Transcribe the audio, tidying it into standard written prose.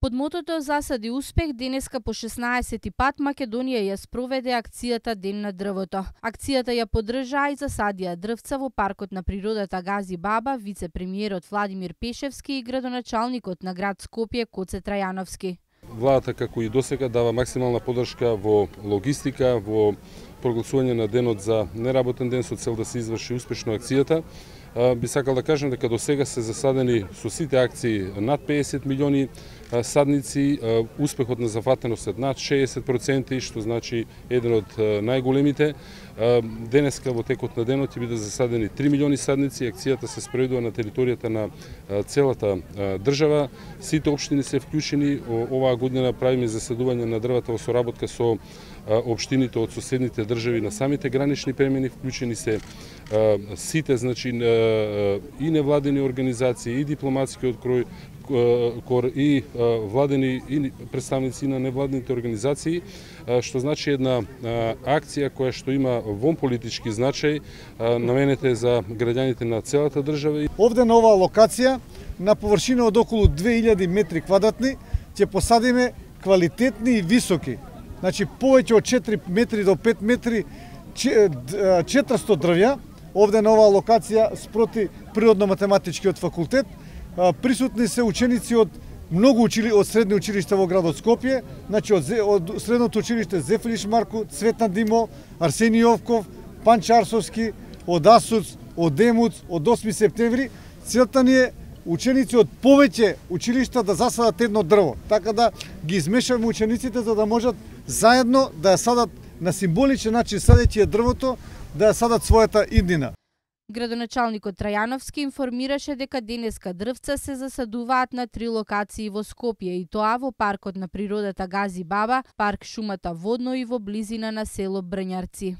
Под мотото "Засади успех", денеска по 16-ти пат Македонија ја спроведе акцијата Ден на дрвото. Акцијата ја поддржаа и засадија дрвца во паркот на природата Гази Баба вице-премиерот Владимир Пешевски и градоначалникот на град Скопје Коце Трајановски. Владата, како и досега, дава максимална поддршка во логистика, во прогласување на денот за неработен ден со цел да се изврши успешно акцијата. Би сакал да кажам дека до сега се засадени со сите акции над 50 милиони садници, успехот на зафатеност е над 60%, што значи еден од најголемите. Денеска во текот на денот ќе бидат засадени 3 милиони садници. Акцијата се спроведува на територијата на целата држава. Сите општини се вклучени. Оваа година правиме засадување на дрвата во соработка со општините од соседните држави на самите гранични премини. Вклучени се сите, значи и невладени организации, и дипломатскиот кор, и владени и представници на невладените организации, што значи една акција која што има вонполитички значај, наменета е за граѓаните на целата држава. Овде на оваа локација, на површина од околу 2000 метри квадратни, ќе посадиме квалитетни и високи. Значи повеќе од 4 метри до 5 метри, 400 дрвја. Овде на оваа локација спроти Природно-математичкиот факултет. Присутни се ученици од многу од средни училишта во градот Скопје, значи од средното училиште Зефилиш Марко, Цветан Димо, Арсени Јовков, Панчарсовски, од Асуц, од Демуц, од 8 септември. Целта ни е ученици од повеќе училишта да засадат едно дрво, така да ги измешаме учениците за да можат заедно да ја садат на символичен начин, садејќи ја дрвото, да ја садат својата иднина. Градоначалникот Трајановски информираше дека денеска дрвца се засадуваат на 3 локации во Скопје, и тоа во паркот на природата Гази Баба, парк Шумата Водно и во близина на село Брњарци.